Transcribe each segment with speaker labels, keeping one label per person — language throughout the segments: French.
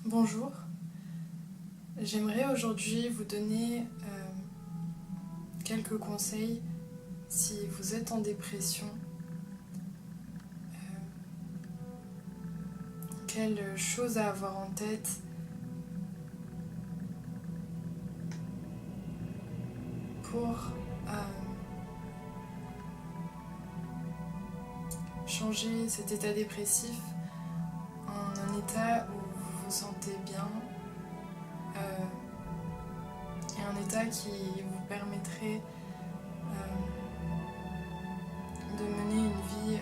Speaker 1: Bonjour, j'aimerais aujourd'hui vous donner quelques conseils si vous êtes en dépression. Quelles choses à avoir en tête pour changer cet état dépressif en un état où vous vous sentez bien et un état qui vous permettrait de mener une vie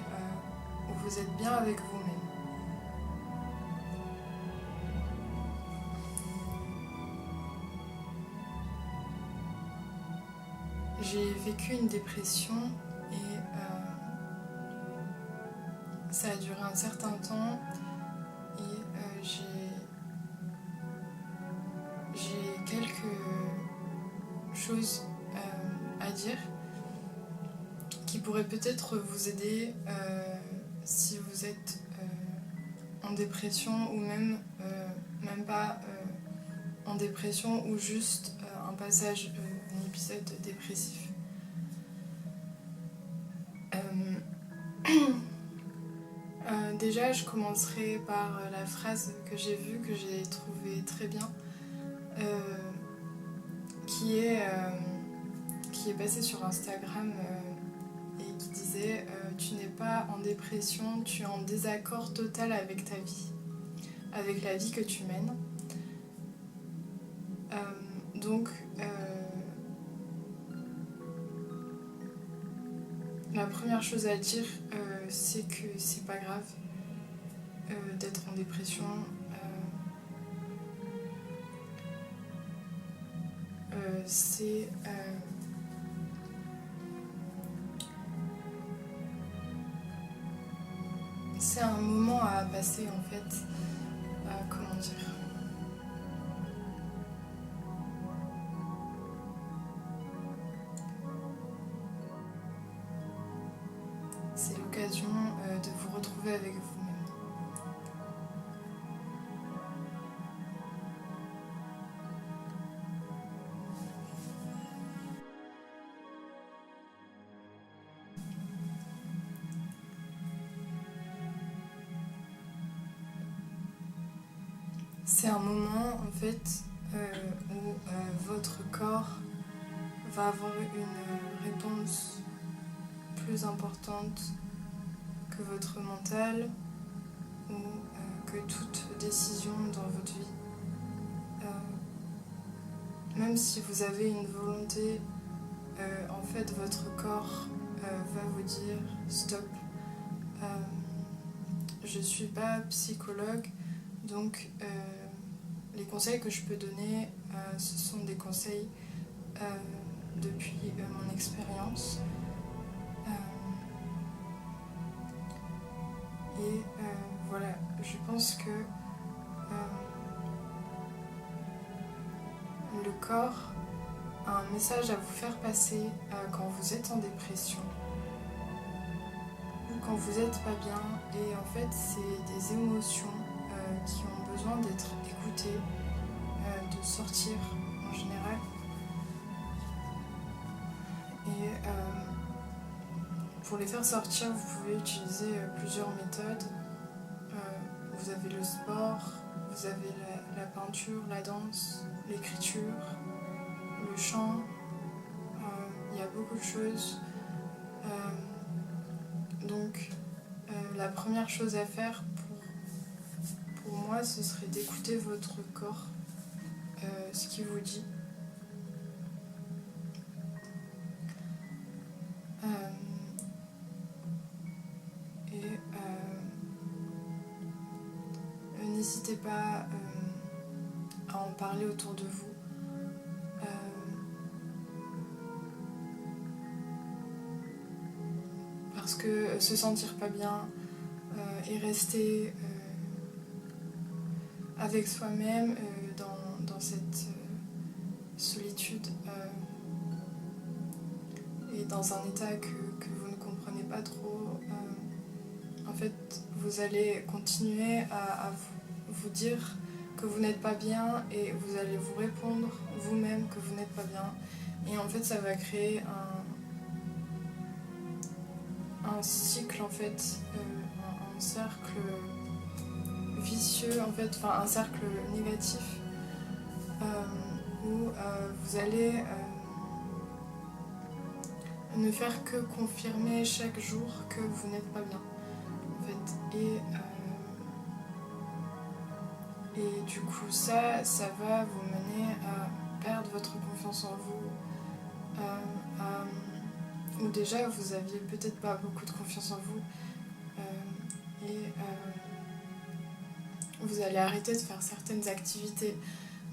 Speaker 1: où vous êtes bien avec vous-même. J'ai vécu une dépression et ça a duré un certain temps et j'ai quelques choses à dire qui pourraient peut-être vous aider si vous êtes en dépression ou même pas en dépression ou juste un passage, un épisode dépressif. Déjà, je commencerai par la phrase que j'ai vue, que j'ai trouvée très bien, qui est passée sur Instagram et qui disait tu n'es pas en dépression, tu es en désaccord total avec ta vie, avec la vie que tu mènes. Donc, la première chose à dire, c'est que c'est pas grave d'être en dépression. C'est un moment à passer en fait. Comment dire ? C'est l'occasion de vous retrouver avec vous-même. C'est un moment en fait où votre corps va avoir une réponse plus importante que votre mental ou que toute décision dans votre vie. Même si vous avez une volonté, en fait votre corps va vous dire stop. Je suis pas psychologue, donc les conseils que je peux donner, ce sont des conseils depuis mon expérience. Et voilà, je pense que le corps a un message à vous faire passer quand vous êtes en dépression ou quand vous n'êtes pas bien. Et en fait, c'est des émotions qui ont besoin d'être écoutées, de sortir en général. Et pour les faire sortir, vous pouvez utiliser plusieurs méthodes. Vous avez le sport, vous avez la peinture, la danse, l'écriture, le chant. Il y a beaucoup de choses. Donc, la première chose à faire pour moi, ce serait d'écouter votre corps, ce qu'il vous dit. N'hésitez pas à en parler autour de vous. Parce que se sentir pas bien et rester avec soi-même dans cette solitude et dans un état que vous ne comprenez pas trop, en fait vous allez continuer à vous dire que que vous n'êtes pas bien et vous allez vous répondre vous-même que vous n'êtes pas bien. Et en fait, ça va créer un cycle, en fait, un cercle vicieux, en fait, enfin un cercle négatif où vous allez ne faire que confirmer chaque jour que vous n'êtes pas bien, en fait. Et du coup, ça va vous mener à perdre votre confiance en vous, ou déjà vous aviez peut-être pas beaucoup de confiance en vous, vous allez arrêter de faire certaines activités,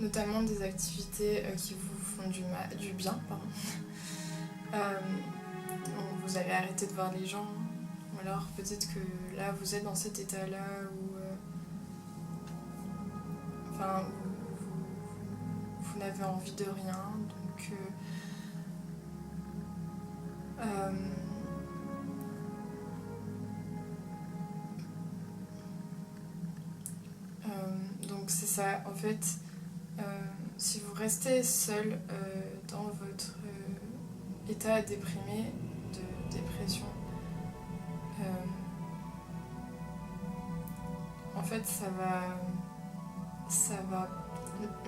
Speaker 1: notamment des activités qui vous font du bien, pardon. Vous allez arrêter de voir les gens, ou alors peut-être que là vous êtes dans cet état-là où vous n'avez envie de rien, donc c'est ça, en fait, si vous restez seul dans votre état déprimé, de dépression, en fait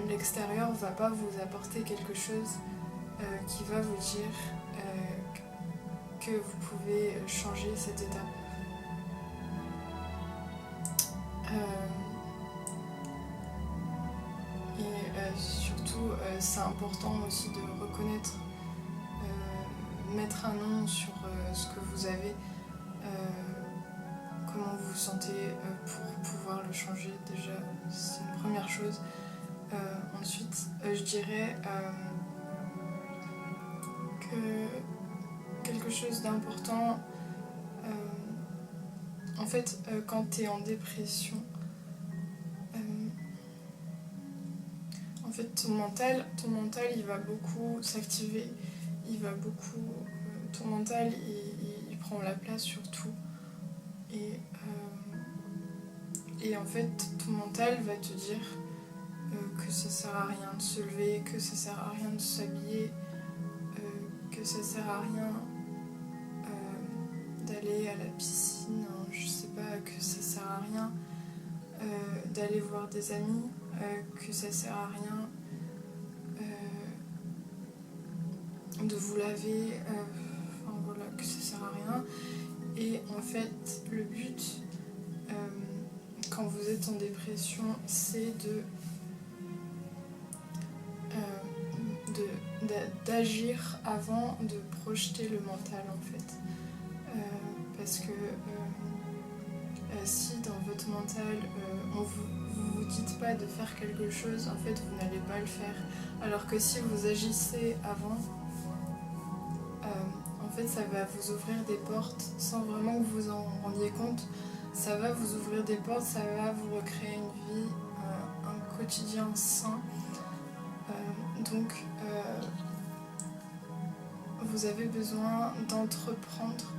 Speaker 1: l'extérieur va pas vous apporter quelque chose qui va vous dire que vous pouvez changer cet état. Surtout, c'est important aussi de reconnaître, mettre un nom sur ce que vous avez, comment vous vous sentez pour pouvoir le changer. Déjà, c'est une première chose. Ensuite, je dirais que quelque chose d'important, en fait, quand tu es en dépression, en fait, ton mental, il va beaucoup s'activer, ton mental, il prend la place sur tout. Et en fait, ton mental va te dire que ça sert à rien de se lever, que ça sert à rien de s'habiller, que ça sert à rien d'aller à la piscine, hein, je sais pas, que ça sert à rien d'aller voir des amis, que ça sert à rien de vous laver, voilà, que ça sert à rien. Et en fait, le but, quand vous êtes en dépression, c'est d'agir avant de projeter le mental, en fait. Parce que si dans votre mental, vous vous dites pas de faire quelque chose, en fait, vous n'allez pas le faire. Alors que si vous agissez avant, en fait, ça va vous ouvrir des portes sans vraiment que vous en rendiez compte. Ça va vous ouvrir des portes, ça va vous recréer une vie, un quotidien sain. Donc, vous avez besoin d'entreprendre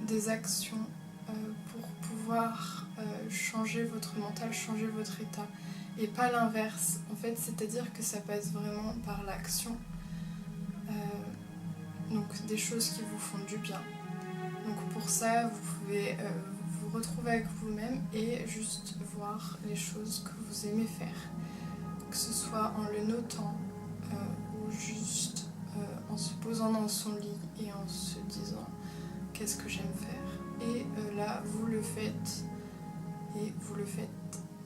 Speaker 1: des actions pour pouvoir changer votre mental, changer votre état. Et pas l'inverse, en fait, c'est-à-dire que ça passe vraiment par l'action. Donc des choses qui vous font du bien. Donc pour ça, vous pouvez vous retrouver avec vous-même et juste voir les choses que vous aimez faire. Que ce soit en le notant ou juste en se posant dans son lit et en se disant qu'est-ce que j'aime faire. Et là, vous le faites.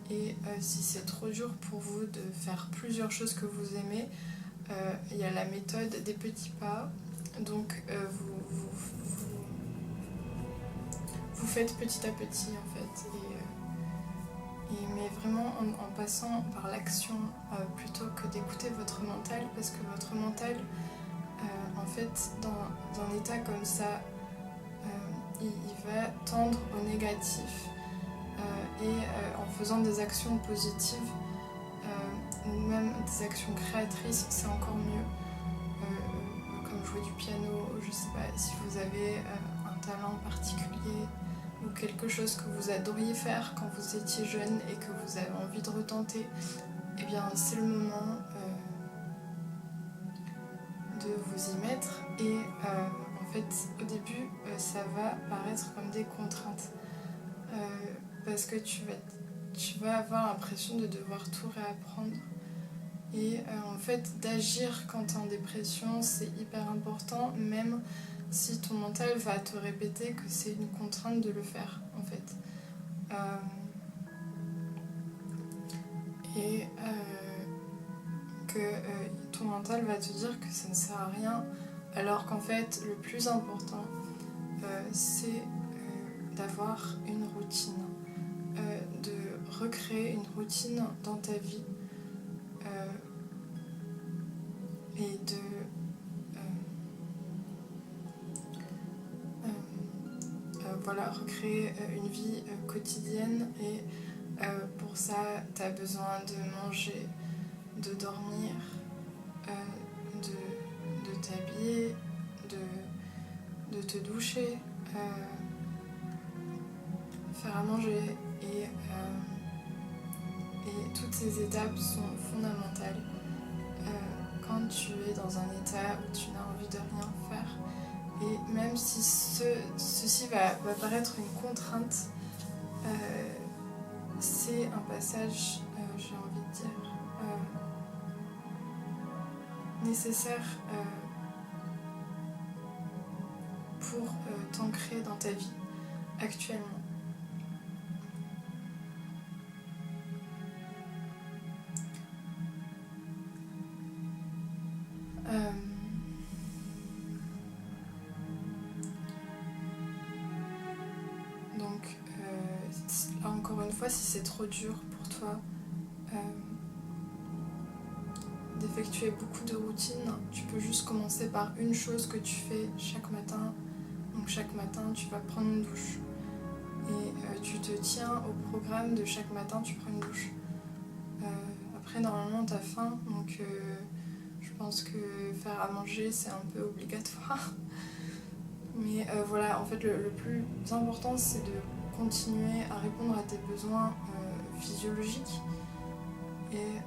Speaker 1: Et si c'est trop dur pour vous de faire plusieurs choses que vous aimez, il y a la méthode des petits pas. Donc vous faites petit à petit, en fait, mais vraiment en passant par l'action plutôt que d'écouter votre mental, parce que votre mental, en fait, dans un état comme ça, il va tendre au négatif, et en faisant des actions positives ou même des actions créatrices, c'est encore mieux. Comme jouer du piano, je sais pas, si vous avez un talent particulier ou quelque chose que vous adoriez faire quand vous étiez jeune et que vous avez envie de retenter, eh bien c'est le moment de vous y mettre. Et en fait, au début, ça va paraître comme des contraintes. Parce que tu vas avoir l'impression de devoir tout réapprendre. Et en fait, d'agir quand tu es en dépression, c'est hyper important, même si ton mental va te répéter que c'est une contrainte de le faire, en fait. Et que ton mental va te dire que ça ne sert à rien, alors qu'en fait, le plus important, c'est d'avoir une routine, de recréer une routine dans ta vie et de voilà, recréer une vie quotidienne. Et pour ça, tu as besoin de manger, de dormir, de t'habiller, de te doucher, faire à manger. Et toutes ces étapes sont fondamentales quand tu es dans un état où tu n'as envie de rien faire. Et même si ceci va paraître une contrainte, c'est un passage, j'ai envie de dire, nécessaire pour t'ancrer dans ta vie actuellement. Donc, là encore une fois, si c'est trop dur pour toi d'effectuer beaucoup de routines, tu peux juste commencer par une chose que tu fais chaque matin. Donc chaque matin, tu vas prendre une douche. Et tu te tiens au programme de chaque matin, tu prends une douche. Après, normalement, tu as faim, donc je pense que faire à manger, c'est un peu obligatoire. Mais voilà, en fait, le plus important, c'est de continuer à répondre à tes besoins physiologiques et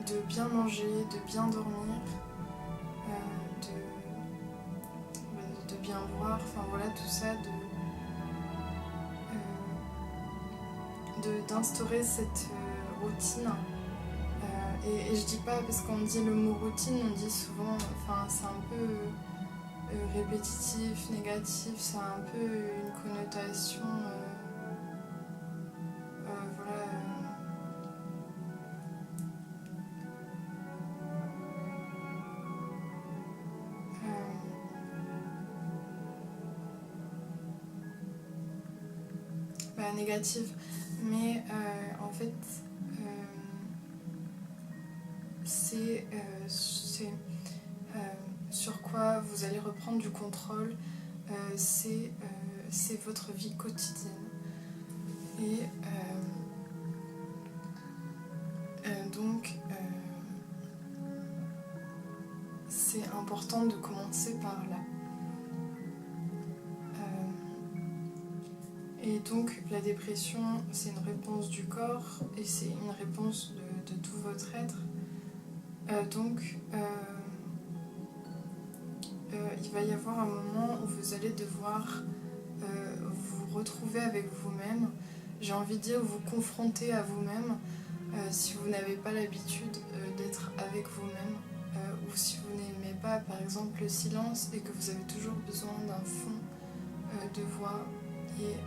Speaker 1: de bien manger, de bien dormir, de bien boire, enfin voilà, tout ça, d'instaurer cette routine. Et je dis pas, parce qu'on dit le mot routine, on dit souvent, enfin c'est un peu répétitif, négatif, ça a un peu une connotation voilà négative, mais en fait c'est sur quoi vous allez reprendre du contrôle, c'est votre vie quotidienne. Et donc c'est important de commencer par là. Et donc la dépression, c'est une réponse du corps et c'est une réponse de tout votre être. Donc il va y avoir un moment où vous allez devoir vous retrouver avec vous-même. J'ai envie de dire vous confronter à vous-même si vous n'avez pas l'habitude d'être avec vous-même ou si vous n'aimez pas par exemple le silence et que vous avez toujours besoin d'un fond de voix. Et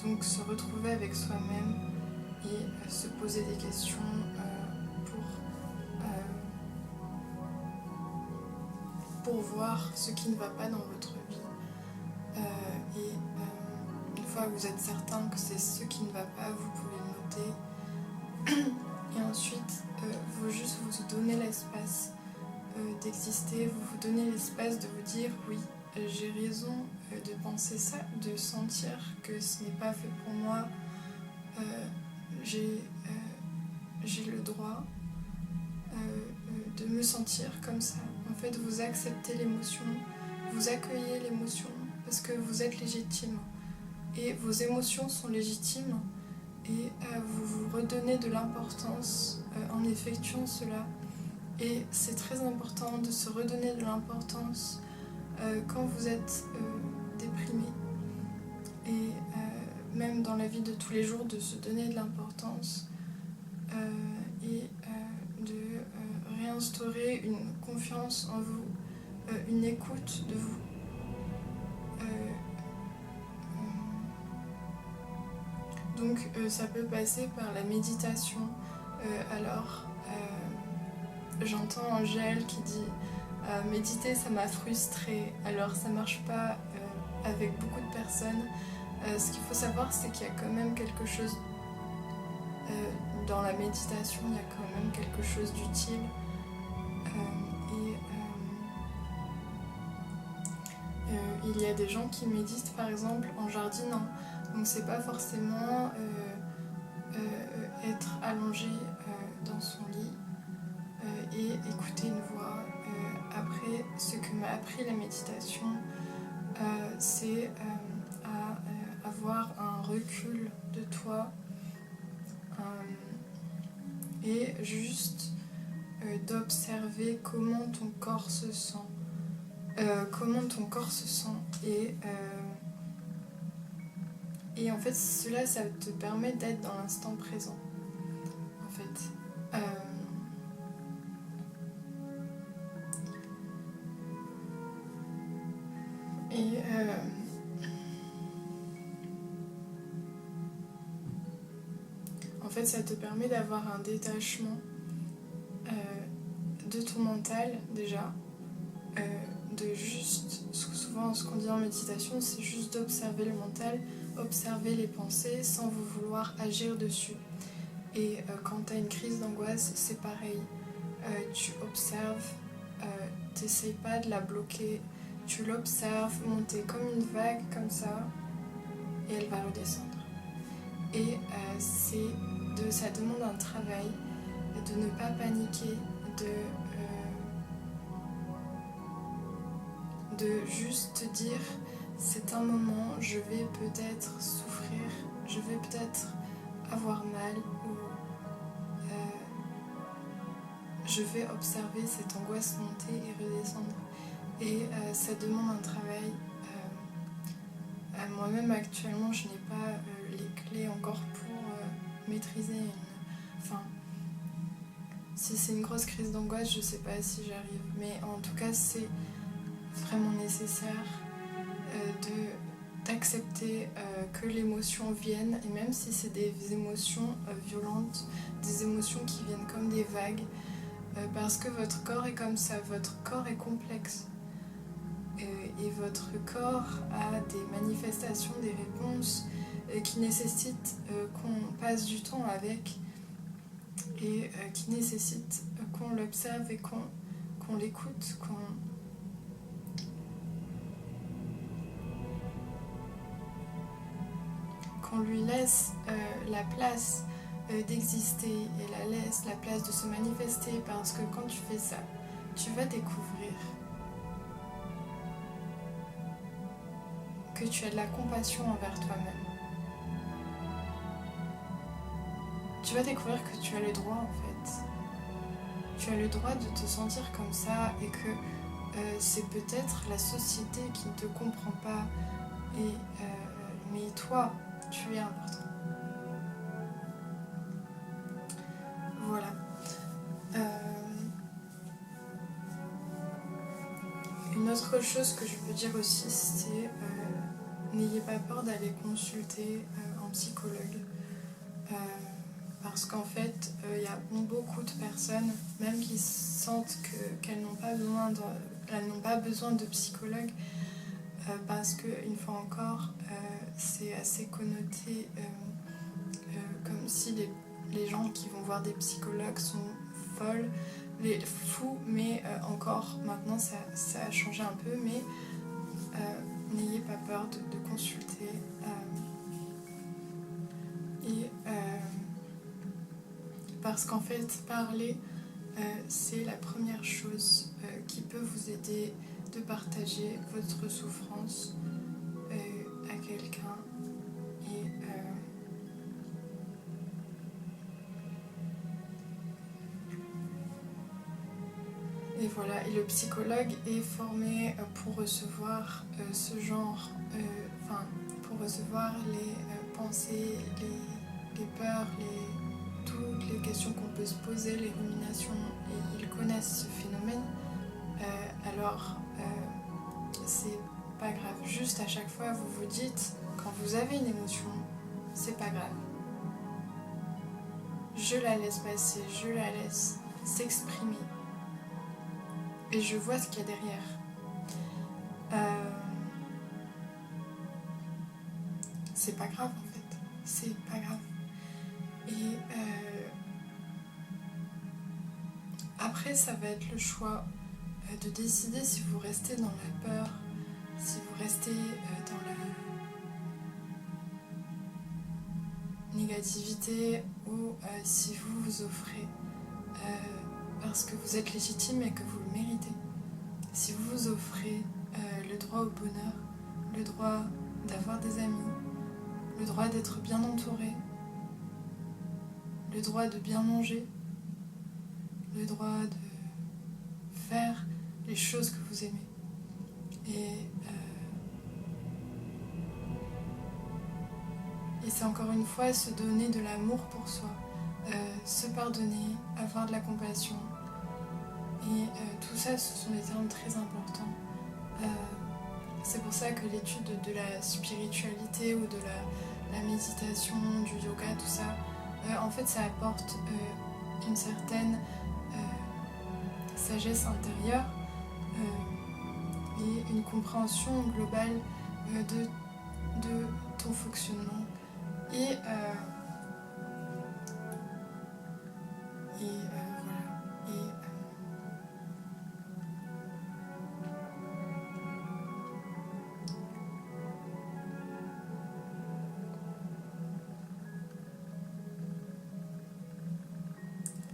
Speaker 1: donc se retrouver avec soi-même et se poser des questions pour voir ce qui ne va pas dans votre vie. Et une fois que vous êtes certain que c'est ce qui ne va pas, vous pouvez le noter. Et ensuite, vous juste vous donner l'espace d'exister, vous donnez l'espace de vous dire oui, j'ai raison de penser ça, de sentir que ce n'est pas fait pour moi, j'ai le droit de me sentir comme ça. En fait, vous acceptez l'émotion, vous accueillez l'émotion parce que vous êtes légitime. et vos émotions sont légitimes et vous vous redonnez de l'importance en effectuant cela. Et c'est très important de se redonner de l'importance quand vous êtes déprimé. Et même dans la vie de tous les jours, de se donner de l'importance et de réinstaurer une confiance en vous, une écoute de vous. Donc ça peut passer par la méditation. Alors j'entends Angèle qui dit méditer ça m'a frustrée. Alors ça marche pas avec beaucoup de personnes. Ce qu'il faut savoir, c'est qu'il y a quand même quelque chose dans la méditation, il y a quand même quelque chose d'utile. Il y a des gens qui méditent par exemple en jardinant. Donc c'est pas forcément être allongé dans son lit et écouter une voix. Après, ce que m'a appris la méditation, c'est à avoir un recul de toi et juste d'observer comment ton corps se sent. Et en fait cela ça te permet d'être dans l'instant présent en fait. En fait ça te permet d'avoir un détachement de ton mental déjà, de juste, souvent ce qu'on dit en méditation c'est juste d'observer le mental, observer les pensées sans vous vouloir agir dessus. Et quand tu as une crise d'angoisse, c'est pareil. Tu observes, t'essayes pas de la bloquer, tu l'observes monter comme une vague, comme ça, et elle va redescendre. Et ça demande un travail de ne pas paniquer, de juste te dire c'est un moment, je vais peut-être souffrir, je vais peut-être avoir mal ou je vais observer cette angoisse monter et redescendre. Et ça demande un travail. Moi-même actuellement je n'ai pas les clés encore pour maîtriser si c'est une grosse crise d'angoisse, je sais pas si j'arrive, mais en tout cas c'est vraiment nécessaire d'accepter que l'émotion vienne, et même si c'est des émotions violentes, des émotions qui viennent comme des vagues, parce que votre corps est comme ça, votre corps est complexe. Et votre corps a des manifestations, des réponses qui nécessitent qu'on passe du temps avec et qui nécessitent qu'on l'observe et qu'on l'écoute, qu'on lui laisse la place d'exister et la place de se manifester, parce que quand tu fais ça, tu vas découvrir que tu as de la compassion envers toi-même. Tu vas découvrir que tu as le droit en fait. Tu as le droit de te sentir comme ça et que c'est peut-être la société qui ne te comprend pas. Mais toi, tu es important. Voilà. Une autre chose que je peux dire aussi, c'est n'ayez pas peur d'aller consulter un psychologue. Parce qu'en fait, y a beaucoup de personnes, même qui sentent qu'elles n'ont pas besoin de psychologue, parce qu'une fois encore, c'est assez connoté comme si les gens qui vont voir des psychologues sont folles, fous, mais encore maintenant ça a changé un peu, mais n'ayez pas peur de consulter. Parce qu'en fait, parler, c'est la première chose qui peut vous aider de partager votre souffrance à quelqu'un. Et voilà, et le psychologue est formé pour recevoir ce genre, pour recevoir les pensées, les peurs, toutes les questions qu'on peut se poser, les ruminations, et ils connaissent ce phénomène. Alors, c'est pas grave. Juste à chaque fois, vous vous dites, quand vous avez une émotion, c'est pas grave. Je la laisse passer, je la laisse s'exprimer. Et je vois ce qu'il y a derrière. C'est pas grave en fait. C'est pas grave. Et après, ça va être le choix de décider si vous restez dans la peur, si vous restez dans la négativité ou si vous vous offrez parce que vous êtes légitime et que vous le méritez. Si vous vous offrez le droit au bonheur, le droit d'avoir des amis, le droit d'être bien entouré, le droit de bien manger, le droit de faire les choses que vous aimez. Et c'est encore une fois se donner de l'amour pour soi, se pardonner, avoir de la compassion. Et tout ça, ce sont des termes très importants. C'est pour ça que l'étude de la spiritualité ou de la méditation, du yoga, tout ça, en fait, ça apporte une certaine sagesse intérieure et une compréhension globale de ton fonctionnement. Et voilà. Et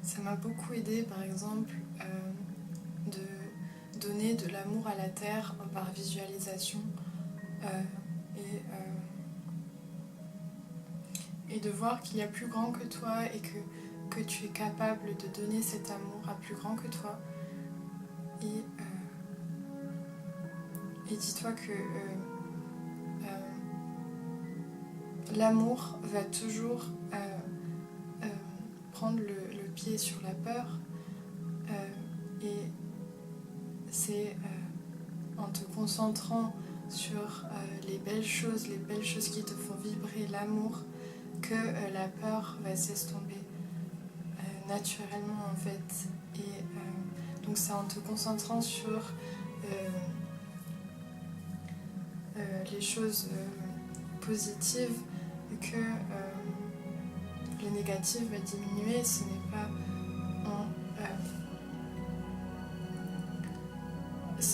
Speaker 1: ça m'a beaucoup aidé, par exemple, de donner de l'amour à la terre par visualisation et de voir qu'il y a plus grand que toi et que tu es capable de donner cet amour à plus grand que toi. Et dis-toi que l'amour va toujours prendre le pied sur la peur et c'est en te concentrant sur les belles choses qui te font vibrer l'amour que la peur va s'estomper naturellement en fait. Et donc c'est en te concentrant sur les choses positives que le négatif va diminuer. Ce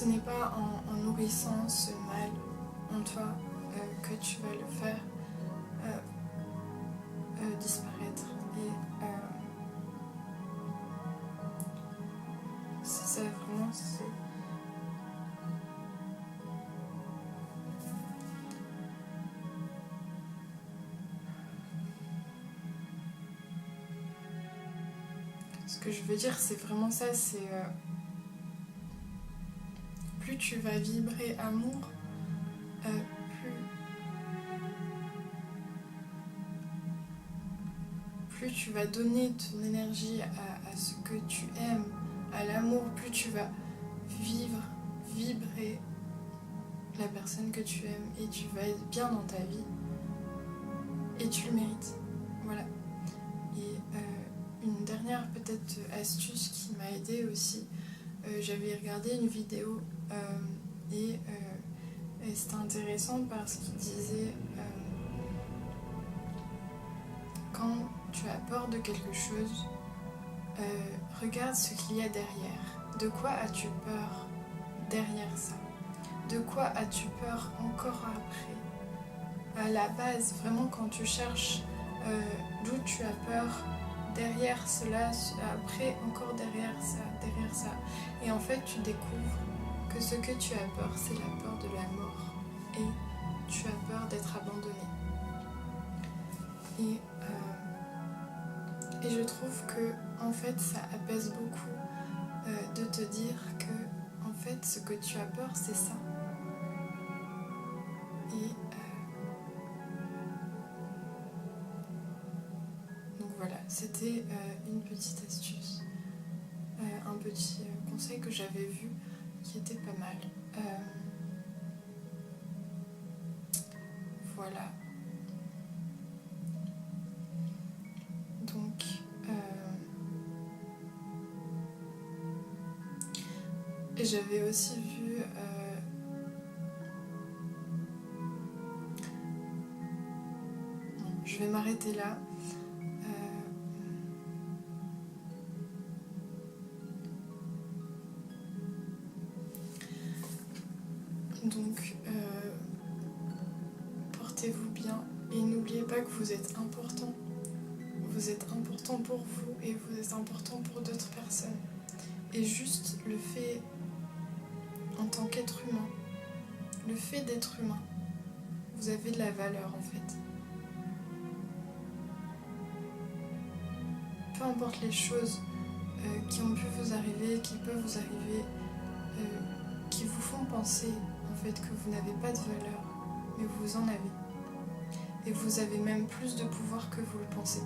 Speaker 1: n'est pas en nourrissant ce mal en toi que tu vas le faire disparaître. Et c'est ça vraiment, ce que je veux dire, c'est vraiment ça, c'est plus tu vas vibrer amour, plus tu vas donner ton énergie à ce que tu aimes, à l'amour, plus tu vas vibrer la personne que tu aimes et tu vas être bien dans ta vie et tu le mérites. Voilà. Et une dernière peut-être astuce qui m'a aidée aussi, j'avais regardé une vidéo et c'était intéressant parce qu'il disait quand tu as peur de quelque chose, regarde ce qu'il y a derrière. De quoi as-tu peur derrière ça? De quoi as-tu peur encore après? À la base, vraiment quand tu cherches d'où tu as peur, derrière cela, après encore derrière ça. Et en fait, tu découvres que ce que tu as peur, c'est la peur de la mort. Et tu as peur d'être abandonné. Et je trouve que en fait ça apaise beaucoup de te dire que en fait ce que tu as peur c'est ça. Et donc voilà, c'était une petite astuce, un petit conseil que j'avais vu qui était pas mal. Voilà. Donc, et j'avais aussi vu je vais m'arrêter là. Donc, portez-vous bien et n'oubliez pas que vous êtes important. Vous êtes important pour vous et vous êtes important pour d'autres personnes. Et juste le fait, en tant qu'être humain, le fait d'être humain, vous avez de la valeur en fait. Peu importe les choses qui ont pu vous arriver, qui peuvent vous arriver, qui vous font penser en fait que vous n'avez pas de valeur, mais vous en avez. Et vous avez même plus de pouvoir que vous le pensez.